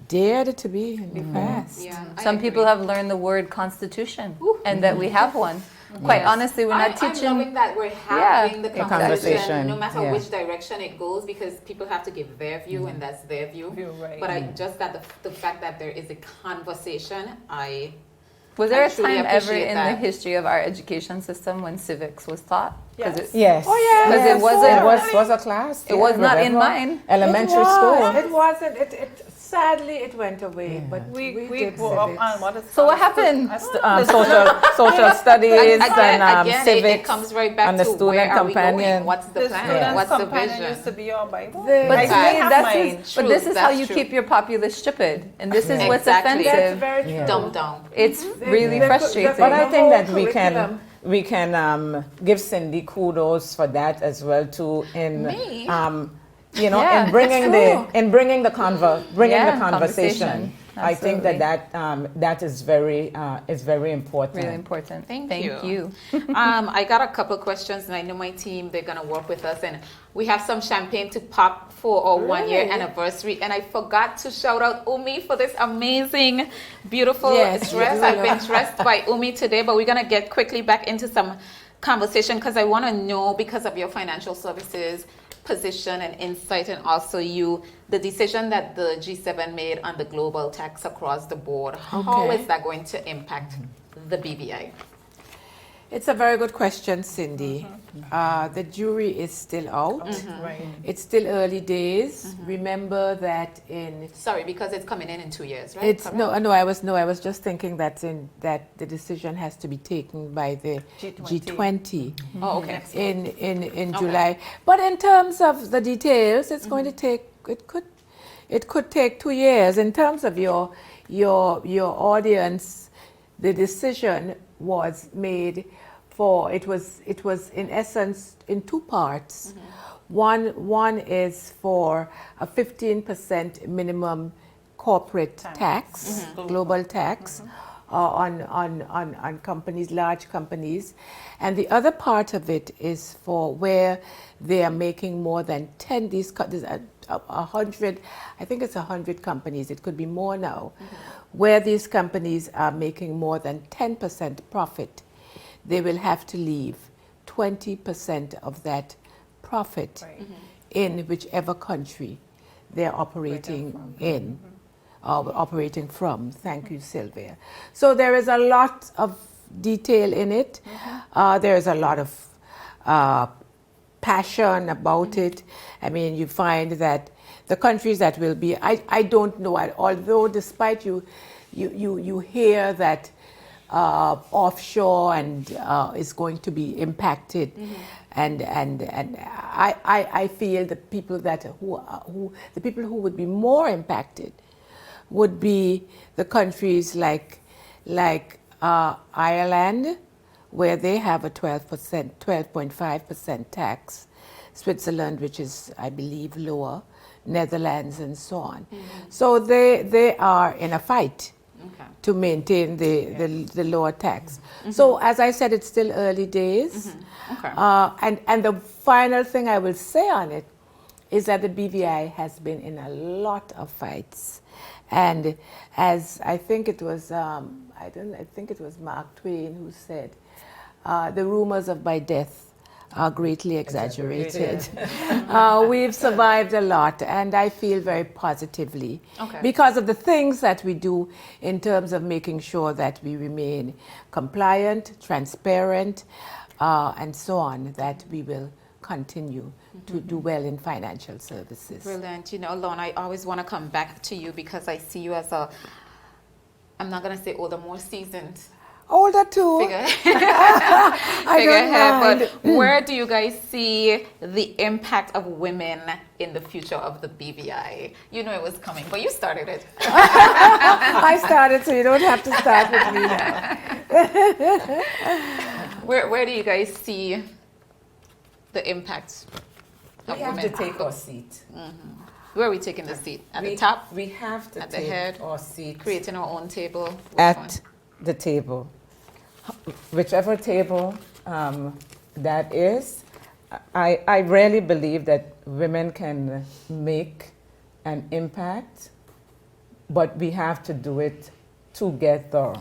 dared to be in the past. Yeah, Some people have learned the word constitution and that we have one. Quite honestly, we're not teaching. I'm loving that we're having the conversation, no matter yeah. which direction it goes, because people have to give their view, and that's their view. But I just that the fact that there is a conversation, Was there I a truly time ever appreciate in the that. history of our education system when civics was taught? Yes. Yes. Oh yeah. Because it wasn't. It was a class. It was not in mine. Elementary It school. was. It wasn't. It sadly it went away. But We did grew up civics. on what is So what happened? Social studies again, and it civics. comes right back and the to student where are we companion. going? What's the plan? student's What's the companion vision? used to be your Bible. But Right. see, Have that's mine. but this is how That's you true. keep your populace stupid, and this is what's Exactly. That's offensive. very true. Dumb down. It's really the- frustrating. But I The think whole that curriculum. we can give Cindy kudos for that as well too. In Me? Yeah, in bringing the Yeah, conversation. I think absolutely. that is very important. Really important. Thank you. you. I got a couple questions, and I know my team, they're going to work with us. And we have some champagne to pop for our 1 year anniversary. And I forgot to shout out Umi for this amazing, beautiful Yes, dress. you I've do. been dressed by Umi today, but we're going to get quickly back into some conversation, because I want to know, because of your financial services position and insight, and also the decision that the G7 made on the global tax across the board, how Okay. is that going to impact the BVI? It's a very good question, Cindy. The jury is still out. Right. It's still early days. Remember that Sorry, because it's coming in 2 years, right? it's Correct? I was just thinking that the decision has to be taken by the G20 Oh, okay. in July. But in terms of the details, it's going to take it could take 2 years. In terms of your audience, the decision was made it was in essence in two parts. One is for a 15% minimum corporate tax, global tax on companies, large companies, and the other part of it is for where they are making more than 10. There's 100, I think it's 100 companies. It could be more now, where these companies are making more than 10% profit. They will have to leave 20% of that profit in whichever country they're operating in or operating from. Thank you, Sylvia. So there is a lot of detail in it. There is a lot of passion about it. I mean, you find that the countries that will be, I don't know, although despite you hear that offshore and is going to be impacted. And I feel the people who would be more impacted would be the countries like Ireland, where they have a 12.5% tax, Switzerland, which is, I believe, lower, Netherlands, and so on. So they are in a fight to maintain the lower tax. So as I said, it's still early days. And the final thing I will say on it is that the BVI has been in a lot of fights. And as I think it was, I think it was Mark Twain who said, the rumors of my death are greatly exaggerated. We've survived a lot, and I feel very positively because of the things that we do in terms of making sure that we remain compliant, transparent, and so on, that we will continue to do well in financial services. Brilliant. You know, Lorna, I always want to come back to you because I see you as a, I'm not going to say older, more seasoned older too. Figurehead, but where do you guys see the impact of women in the future of the BVI? You know it was coming, but you started it. I started, so you don't have to start with me now. Where do you guys see the impact of we women? have to take our seat. Where are we taking the seat? At the top? We have to At the take head? our seat. Creating our own table? Which At one? the table. Whichever table that is, I really believe that women can make an impact, but we have to do it together.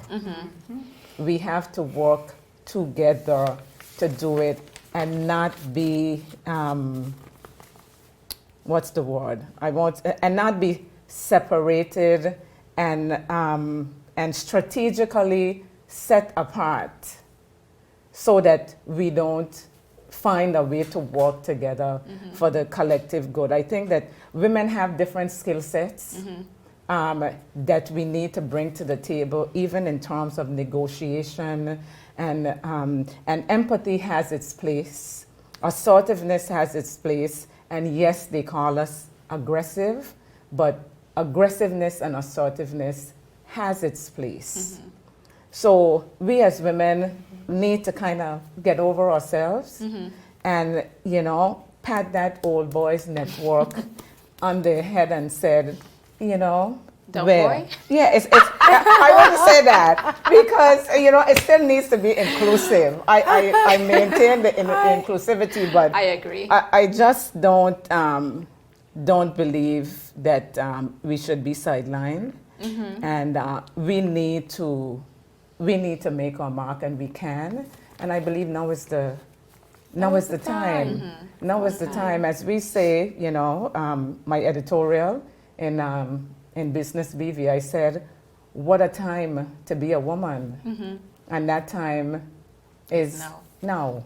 We have to work together to do it and not be, what's the word? And not be separated and strategically set apart so that we don't find a way to work together for the collective good. I think that women have different skill sets that we need to bring to the table, even in terms of negotiation, and empathy has its place, assertiveness has its place, and yes, they call us aggressive, but aggressiveness and assertiveness has its place. So we as women need to kind of get over ourselves and, you know, pat that old boys network on the head and said, you know, boy? Yeah, I want to say that because, you know, it still needs to be inclusive. I maintain the inclusivity, but I agree. I just don't believe that we should be sidelined. And we need to make our mark, and we can. And I believe now is the time. Now is the time. As we say, you know, my editorial in Business BV, I said, what a time to be a woman. And that time is now.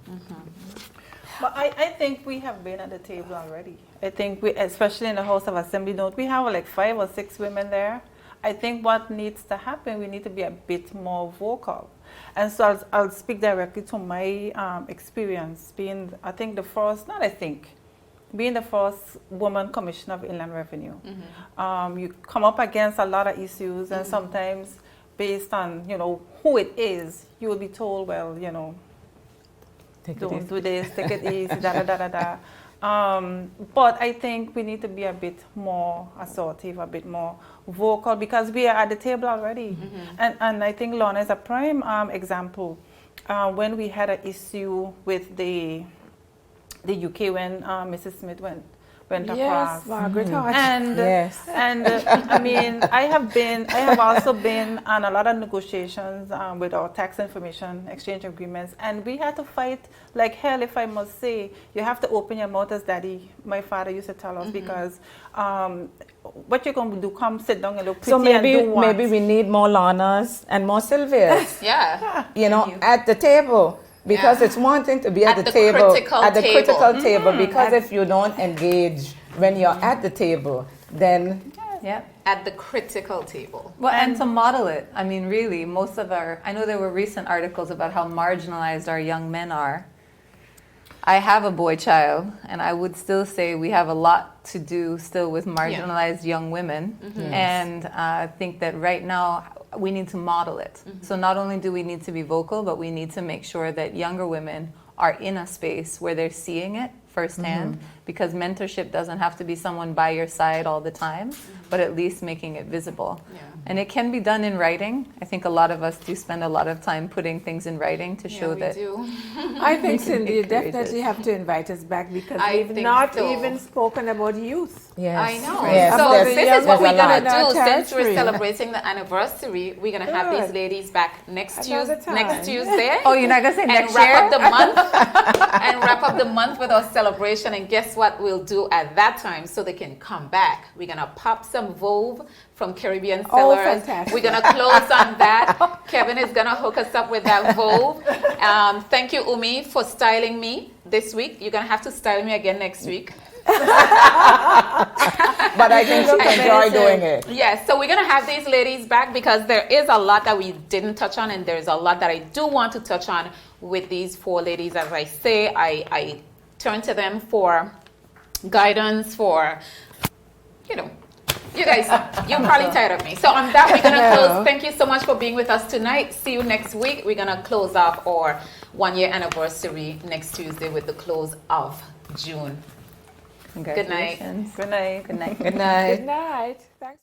But I think we have been at the table already. I think we, especially in the House of Assembly, don't we have like 5 or 6 women there? I think what needs to happen, we need to be a bit more vocal. And so I'll speak directly to my experience being, being the first woman commissioner of Inland Revenue. You come up against a lot of issues, and sometimes based on, you know, who it is, you will be told, well, you know, don't do this, take it easy, but I think we need to be a bit more assertive, a bit more vocal, because we are at the table already. And I think Lorna is a prime example. When we had an issue with the UK when Mrs. Smith went across. Margaret Hodge. And I mean, I have also been on a lot of negotiations with our tax information exchange agreements, and we had to fight like hell, if I must say. You have to open your mouth, as Daddy, my father, used to tell us, because what you're going to do, come sit down and look pretty, so maybe, and do what? maybe we need more Lornas and more Sylvias. You know, at the table. Because it's one thing to be at the table, critical table, because if you don't engage when you're at the table, then Yep. at the critical table. Well, and to model it. I mean, really, most of I know there were recent articles about how marginalized our young men are. I have a boy child, and I would still say we have a lot to do still with marginalized young women. And I think that right now we need to model it. So not only do we need to be vocal, but we need to make sure that younger women are in a space where they're seeing it firsthand, because mentorship doesn't have to be someone by your side all the time, but at least making it visible. And it can be done in writing. I think a lot of us do spend a lot of time putting things in writing to show that. I think, Cindy, you definitely have to invite us back, because we've not even spoken about youth. Yes. I know. Yes. So There's- this is what there's we're a going to lot. do. Since we're Territory. celebrating the anniversary, we're going to have these Good. ladies back next Another Next time. Tuesday. Oh, you're not going to say And next wrap year? up the month and wrap up the month with our celebration. And guess what we'll do at that time so they can come back? We're going to pop some Vove from Caribbean Oh, Cellars. fantastic. We're going to close on that. Kevin is going to hook us up with that Vove. Thank you, Umi, for styling me this week. You're going to have to style me again next week. But I think she enjoy doing it. Yes, so we're going to have these ladies back, because there is a lot that we didn't touch on, and there's a lot that I do want to touch on with these four ladies. As I say, I turn to them for guidance, for, you guys, you're probably tired of me. So on that, we're going to close. Thank you so much for being with us tonight. See you next week. We're going to close off our 1-year anniversary next Tuesday with the close of June. Congratulations. Good night. Good night. Good night. Good night. Thanks.